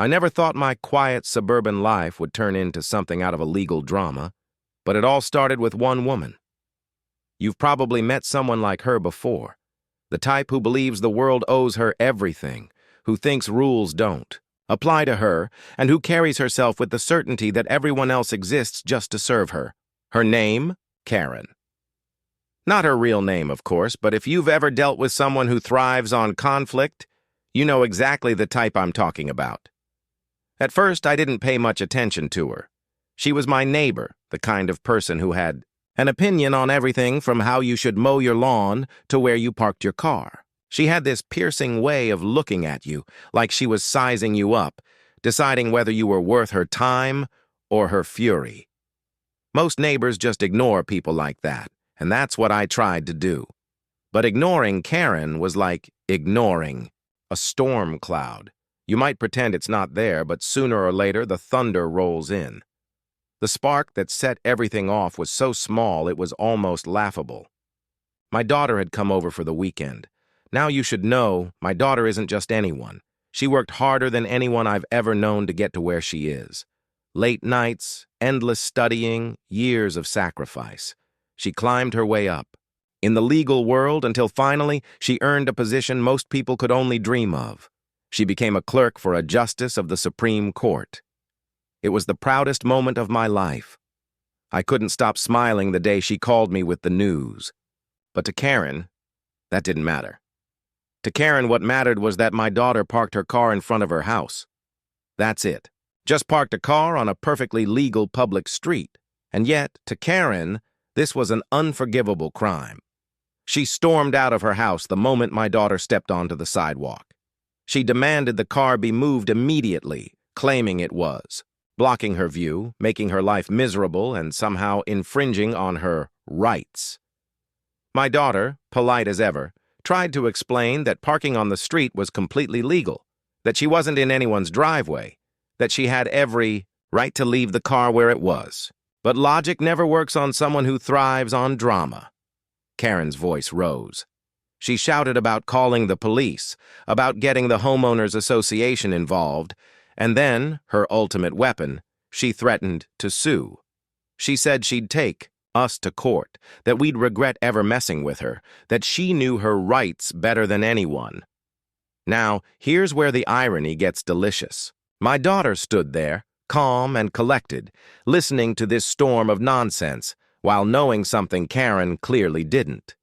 I never thought my quiet suburban life would turn into something out of a legal drama, but it all started with one woman. You've probably met someone like her before, the type who believes the world owes her everything, who thinks rules don't apply to her, and who carries herself with the certainty that everyone else exists just to serve her. Her name? Karen. Not her real name, of course, but if you've ever dealt with someone who thrives on conflict, you know exactly the type I'm talking about. At first, I didn't pay much attention to her. She was my neighbor, the kind of person who had an opinion on everything from how you should mow your lawn to where you parked your car. She had this piercing way of looking at you, like she was sizing you up, deciding whether you were worth her time or her fury. Most neighbors just ignore people like that, and that's what I tried to do. But ignoring Karen was like ignoring a storm cloud. You might pretend it's not there, but sooner or later the thunder rolls in. The spark that set everything off was so small it was almost laughable. My daughter had come over for the weekend. Now you should know, my daughter isn't just anyone. She worked harder than anyone I've ever known to get to where she is. Late nights, endless studying, years of sacrifice. She climbed her way up in the legal world until finally she earned a position most people could only dream of. She became a clerk for a justice of the Supreme Court. It was the proudest moment of my life. I couldn't stop smiling the day she called me with the news. But to Karen, that didn't matter. To Karen, what mattered was that my daughter parked her car in front of her house. That's it. Just parked a car on a perfectly legal public street. And yet, to Karen, this was an unforgivable crime. She stormed out of her house the moment my daughter stepped onto the sidewalk. She demanded the car be moved immediately, claiming it was blocking her view, making her life miserable, and somehow infringing on her rights. My daughter, polite as ever, tried to explain that parking on the street was completely legal, that she wasn't in anyone's driveway, that she had every right to leave the car where it was. But logic never works on someone who thrives on drama. Karen's voice rose. She shouted about calling the police, about getting the homeowners association involved, and then, her ultimate weapon, she threatened to sue. She said she'd take us to court, that we'd regret ever messing with her, that she knew her rights better than anyone. Now, here's where the irony gets delicious. My daughter stood there, calm and collected, listening to this storm of nonsense, while knowing something Karen clearly didn't.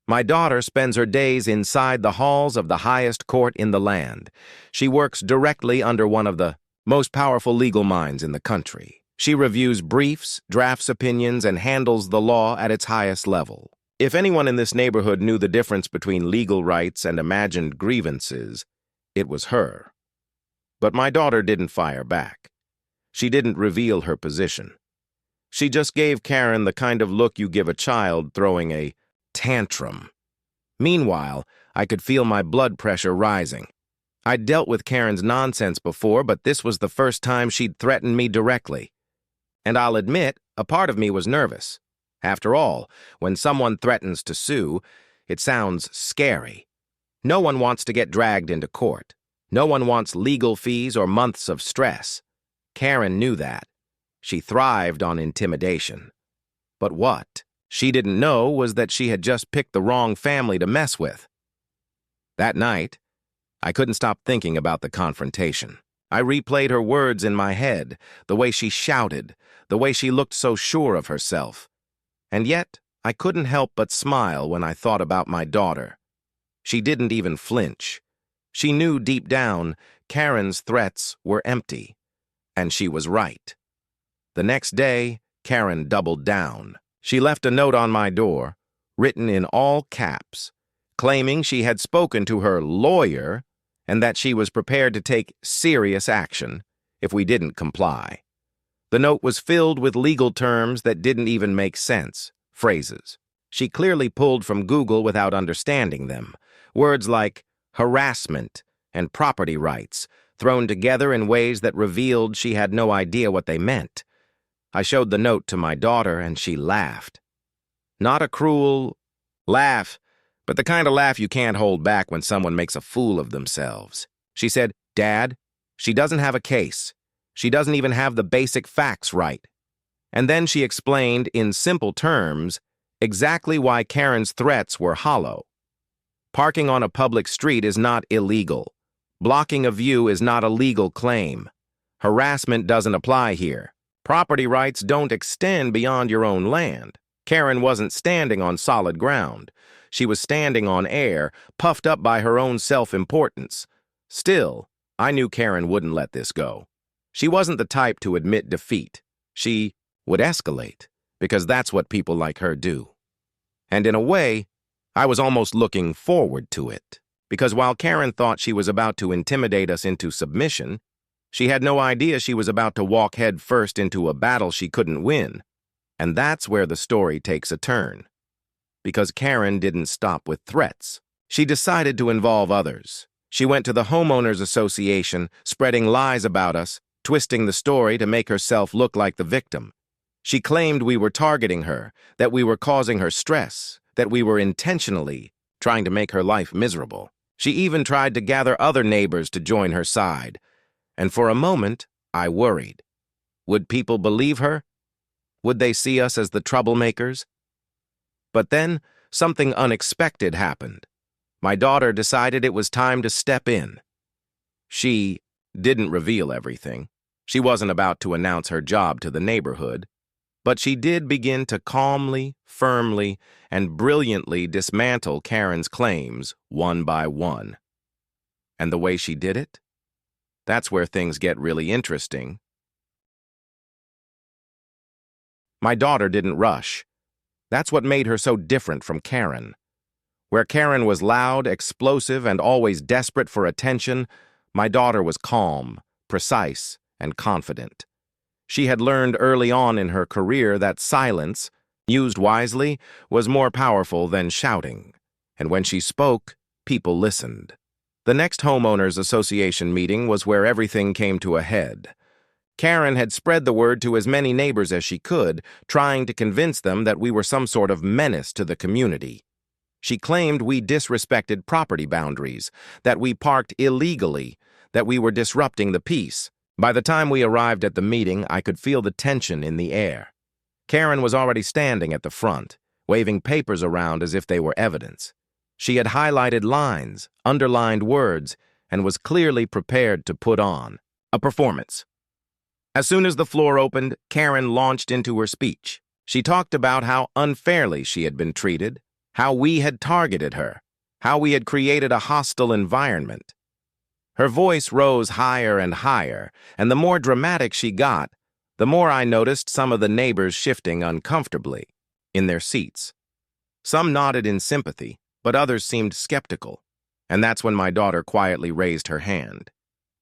My daughter spends her days inside the halls of the highest court in the land. She works directly under one of the most powerful legal minds in the country. She reviews briefs, drafts opinions, and handles the law at its highest level. If anyone in this neighborhood knew the difference between legal rights and imagined grievances, it was her. But my daughter didn't fire back. She didn't reveal her position. She just gave Karen the kind of look you give a child throwing a tantrum. Meanwhile, I could feel my blood pressure rising. I'd dealt with Karen's nonsense before, but this was the first time she'd threatened me directly. And I'll admit, a part of me was nervous. After all, when someone threatens to sue, it sounds scary. No one wants to get dragged into court. No one wants legal fees or months of stress. Karen knew that. She thrived on intimidation. But what she didn't know was that she had just picked the wrong family to mess with. That night, I couldn't stop thinking about the confrontation. I replayed her words in my head, the way she shouted, the way she looked so sure of herself. And yet, I couldn't help but smile when I thought about my daughter. She didn't even flinch. She knew deep down Karen's threats were empty, and she was right. The next day, Karen doubled down. She left a note on my door, written in all caps, claiming she had spoken to her lawyer and that she was prepared to take serious action if we didn't comply. The note was filled with legal terms that didn't even make sense, phrases she clearly pulled from Google without understanding them, words like harassment and property rights, thrown together in ways that revealed she had no idea what they meant. I showed the note to my daughter, and she laughed. Not a cruel laugh, but the kind of laugh you can't hold back when someone makes a fool of themselves. She said, "Dad, She doesn't have a case. She doesn't even have the basic facts right. And then she explained, in simple terms, exactly why Karen's threats were hollow. Parking on a public street is not illegal. Blocking a view is not a legal claim. Harassment doesn't apply here. Property rights don't extend beyond your own land. Karen wasn't standing on solid ground. She was standing on air, puffed up by her own self-importance. Still, I knew Karen wouldn't let this go. She wasn't the type to admit defeat. She would escalate, because that's what people like her do. And in a way, I was almost looking forward to it, because while Karen thought she was about to intimidate us into submission, she had no idea she was about to walk head first into a battle she couldn't win. And that's where the story takes a turn. Because Karen didn't stop with threats. She decided to involve others. She went to the homeowners association, spreading lies about us, twisting the story to make herself look like the victim. She claimed we were targeting her, that we were causing her stress, that we were intentionally trying to make her life miserable. She even tried to gather other neighbors to join her side. And for a moment, I worried. Would people believe her? Would they see us as the troublemakers? But then, something unexpected happened. My daughter decided it was time to step in. She didn't reveal everything. She wasn't about to announce her job to the neighborhood. But she did begin to calmly, firmly, and brilliantly dismantle Karen's claims one by one. And the way she did it? That's where things get really interesting. My daughter didn't rush. That's what made her so different from Karen. Where Karen was loud, explosive, and always desperate for attention, my daughter was calm, precise, and confident. She had learned early on in her career that silence, used wisely, was more powerful than shouting. And when she spoke, people listened. The next homeowners association meeting was where everything came to a head. Karen had spread the word to as many neighbors as she could, trying to convince them that we were some sort of menace to the community. She claimed we disrespected property boundaries, that we parked illegally, that we were disrupting the peace. By the time we arrived at the meeting, I could feel the tension in the air. Karen was already standing at the front, waving papers around as if they were evidence. She had highlighted lines, underlined words, and was clearly prepared to put on a performance. As soon as the floor opened, Karen launched into her speech. She talked about how unfairly she had been treated, how we had targeted her, how we had created a hostile environment. Her voice rose higher and higher, and the more dramatic she got, the more I noticed some of the neighbors shifting uncomfortably in their seats. Some nodded in sympathy, but others seemed skeptical, and that's when my daughter quietly raised her hand.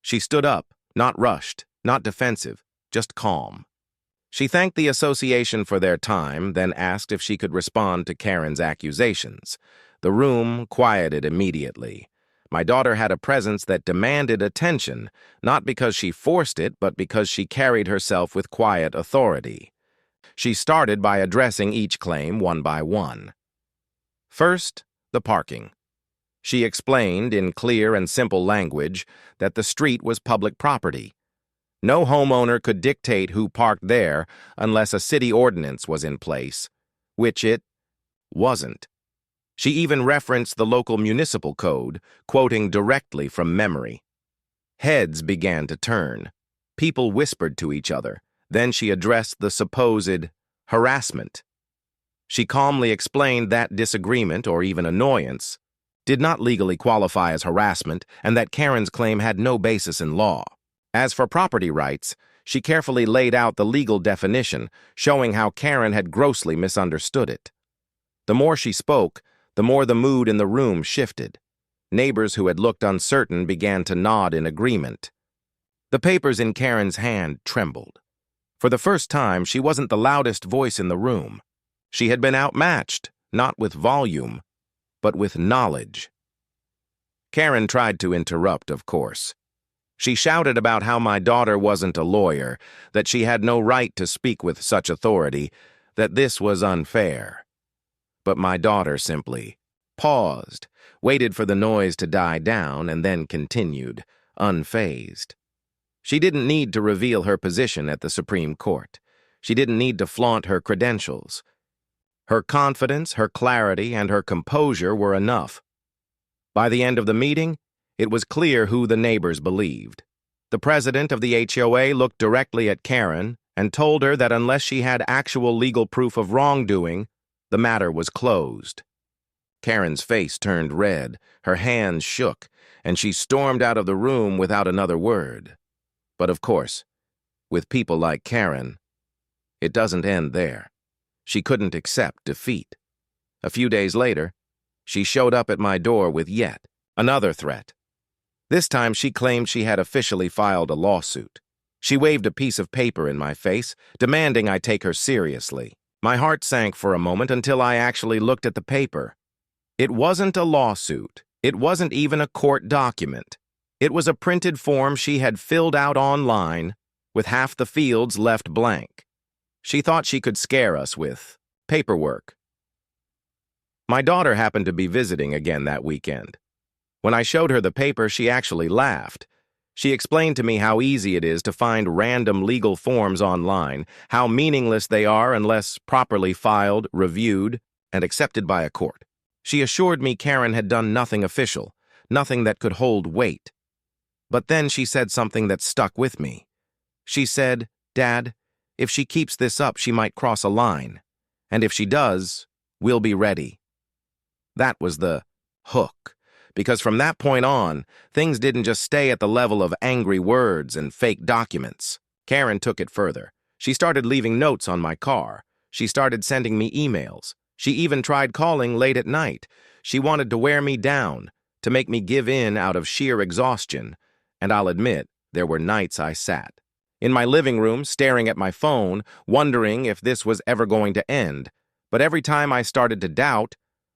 She stood up, not rushed, not defensive, just calm. She thanked the association for their time, then asked if she could respond to Karen's accusations. The room quieted immediately. My daughter had a presence that demanded attention, not because she forced it, but because she carried herself with quiet authority. She started by addressing each claim one by one. First, the parking. She explained in clear and simple language that the street was public property. No homeowner could dictate who parked there unless a city ordinance was in place, which it wasn't. She even referenced the local municipal code, quoting directly from memory. Heads began to turn. People whispered to each other. Then she addressed the supposed harassment. She calmly explained that disagreement, or even annoyance, did not legally qualify as harassment and that Karen's claim had no basis in law. As for property rights, she carefully laid out the legal definition, showing how Karen had grossly misunderstood it. The more she spoke, the more the mood in the room shifted. Neighbors who had looked uncertain began to nod in agreement. The papers in Karen's hand trembled. For the first time, she wasn't the loudest voice in the room. She had been outmatched, not with volume, but with knowledge. Karen tried to interrupt, of course. She shouted about how my daughter wasn't a lawyer, that she had no right to speak with such authority, that this was unfair. But my daughter simply paused, waited for the noise to die down, and then continued, unfazed. She didn't need to reveal her position at the Supreme Court. She didn't need to flaunt her credentials. Her confidence, her clarity, and her composure were enough. By the end of the meeting, it was clear who the neighbors believed. The president of the HOA looked directly at Karen and told her that unless she had actual legal proof of wrongdoing, the matter was closed. Karen's face turned red, her hands shook, and she stormed out of the room without another word. But of course, with people like Karen, it doesn't end there. She couldn't accept defeat. A few days later, she showed up at my door with yet another threat. This time she claimed she had officially filed a lawsuit. She waved a piece of paper in my face, demanding I take her seriously. My heart sank for a moment until I actually looked at the paper. It wasn't a lawsuit. It wasn't even a court document. It was a printed form she had filled out online, with half the fields left blank. She thought she could scare us with paperwork. My daughter happened to be visiting again that weekend. When I showed her the paper, she actually laughed. She explained to me how easy it is to find random legal forms online, how meaningless they are unless properly filed, reviewed, and accepted by a court. She assured me Karen had done nothing official, nothing that could hold weight. But then she said something that stuck with me. She said, "Dad, if she keeps this up, she might cross a line. And if she does, we'll be ready." That was the hook, because from that point on, things didn't just stay at the level of angry words and fake documents. Karen took it further. She started leaving notes on my car. She started sending me emails. She even tried calling late at night. She wanted to wear me down, to make me give in out of sheer exhaustion. And I'll admit, there were nights I sat in my living room, staring at my phone, wondering if this was ever going to end. But every time I started to doubt,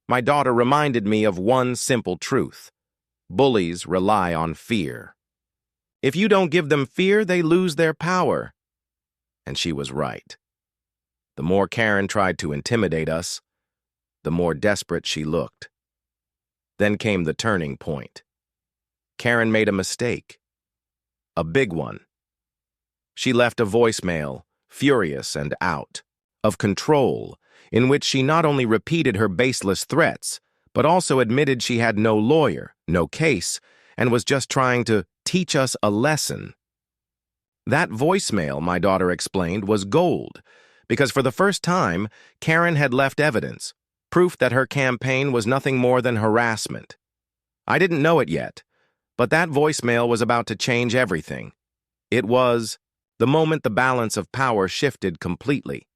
my daughter reminded me of one simple truth. Bullies rely on fear. If you don't give them fear, they lose their power. And she was right. The more Karen tried to intimidate us, the more desperate she looked. Then came the turning point. Karen made a mistake. A big one. She left a voicemail, furious and out of control, in which she not only repeated her baseless threats, but also admitted she had no lawyer, no case, and was just trying to teach us a lesson. That voicemail, my daughter explained, was gold, because for the first time, Karen had left evidence, proof that her campaign was nothing more than harassment. I didn't know it yet, but that voicemail was about to change everything. It was the moment the balance of power shifted completely.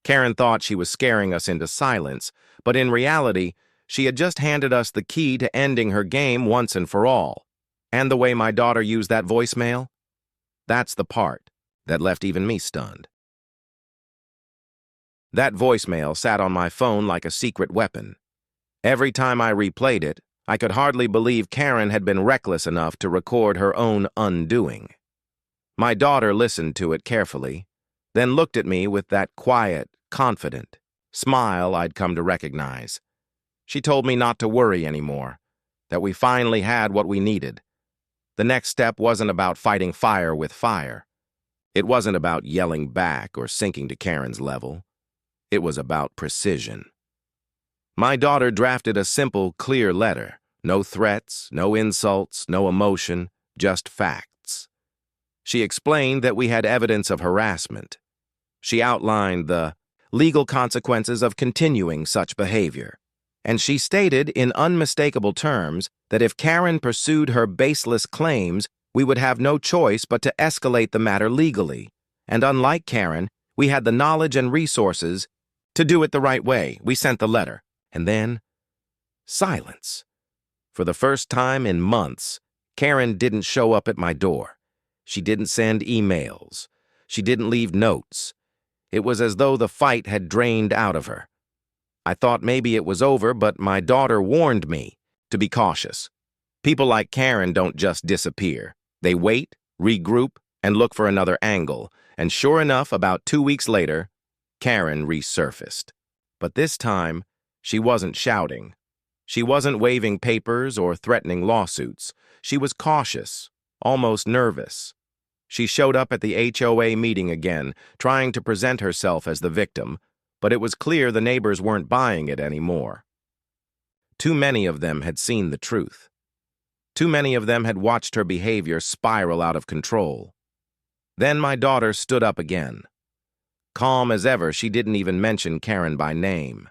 Karen thought she was scaring us into silence, but in reality, she had just handed us the key to ending her game once and for all. And the way my daughter used that voicemail? That's the part that left even me stunned. That voicemail sat on my phone like a secret weapon. Every time I replayed it, I could hardly believe Karen had been reckless enough to record her own undoing. My daughter listened to it carefully, then looked at me with that quiet, confident smile I'd come to recognize. She told me not to worry anymore, that we finally had what we needed. The next step wasn't about fighting fire with fire. It wasn't about yelling back or sinking to Karen's level. It was about precision. My daughter drafted a simple, clear letter. No threats, no insults, no emotion, just facts. She explained that we had evidence of harassment. She outlined the legal consequences of continuing such behavior. And she stated in unmistakable terms that if Karen pursued her baseless claims, we would have no choice but to escalate the matter legally. And unlike Karen, we had the knowledge and resources to do it the right way. We sent the letter. And then, silence. For the first time in months, Karen didn't show up at my door. She didn't send emails. She didn't leave notes. It was as though the fight had drained out of her. I thought maybe it was over, but my daughter warned me to be cautious. People like Karen don't just disappear. They wait, regroup, and look for another angle. And sure enough, about 2 weeks later, Karen resurfaced. But this time, she wasn't shouting. She wasn't waving papers or threatening lawsuits. She was cautious, almost nervous. She showed up at the HOA meeting again, trying to present herself as the victim, but it was clear the neighbors weren't buying it anymore. Too many of them had seen the truth. Too many of them had watched her behavior spiral out of control. Then my daughter stood up again. Calm as ever, she didn't even mention Karen by name.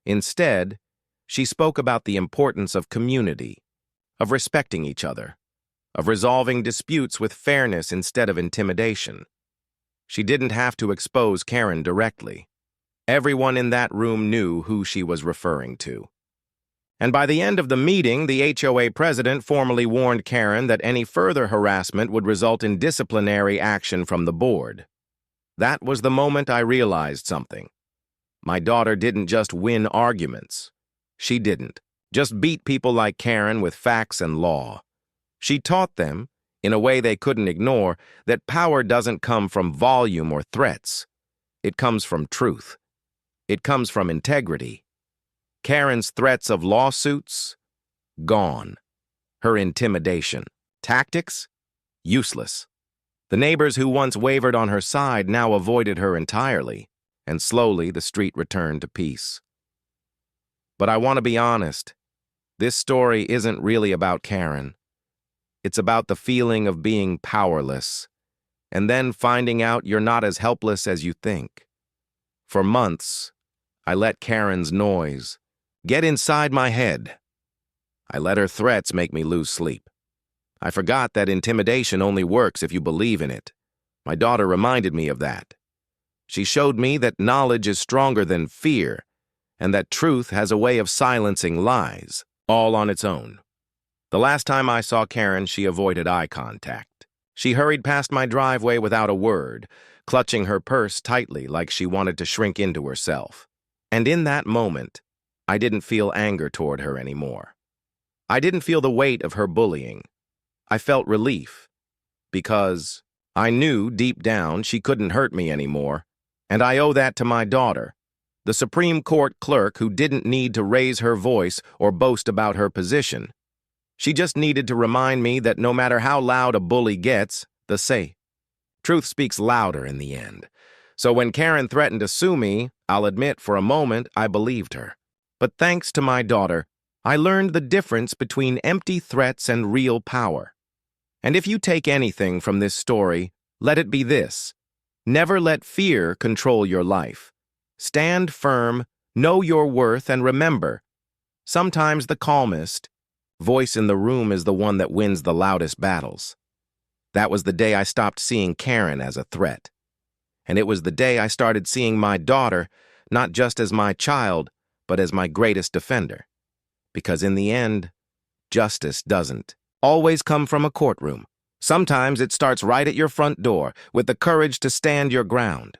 Instead, she spoke about the importance of community, of respecting each other, of resolving disputes with fairness instead of intimidation. She didn't have to expose Karen directly. Everyone in that room knew who she was referring to. And by the end of the meeting, the HOA president formally warned Karen that any further harassment would result in disciplinary action from the board. That was the moment I realized something. My daughter didn't just win arguments. She didn't just beat people like Karen with facts and law. She taught them, in a way they couldn't ignore, that power doesn't come from volume or threats. It comes from truth. It comes from integrity. Karen's threats of lawsuits? Gone. Her intimidation. Tactics? Useless. The neighbors who once wavered on her side now avoided her entirely, and slowly the street returned to peace. But I want to be honest. This story isn't really about Karen. It's about the feeling of being powerless, and then finding out you're not as helpless as you think. For months, I let Karen's noise get inside my head. I let her threats make me lose sleep. I forgot that intimidation only works if you believe in it. My daughter reminded me of that. She showed me that knowledge is stronger than fear, and that truth has a way of silencing lies, all on its own. The last time I saw Karen, she avoided eye contact. She hurried past my driveway without a word, clutching her purse tightly like she wanted to shrink into herself. And in that moment, I didn't feel anger toward her anymore. I didn't feel the weight of her bullying. I felt relief, because I knew deep down she couldn't hurt me anymore, and I owe that to my daughter, the Supreme Court Clerk who didn't need to raise her voice or boast about her position. She just needed to remind me that no matter how loud a bully gets, truth speaks louder in the end. So when Karen threatened to sue me, I'll admit for a moment I believed her. But thanks to my daughter, I learned the difference between empty threats and real power. And if you take anything from this story, let it be this: never let fear control your life. Stand firm, know your worth, and remember, sometimes the calmest voice in the room is the one that wins the loudest battles. That was the day I stopped seeing Karen as a threat. And it was the day I started seeing my daughter not just as my child, but as my greatest defender. Because in the end, justice doesn't always come from a courtroom. Sometimes it starts right at your front door with the courage to stand your ground.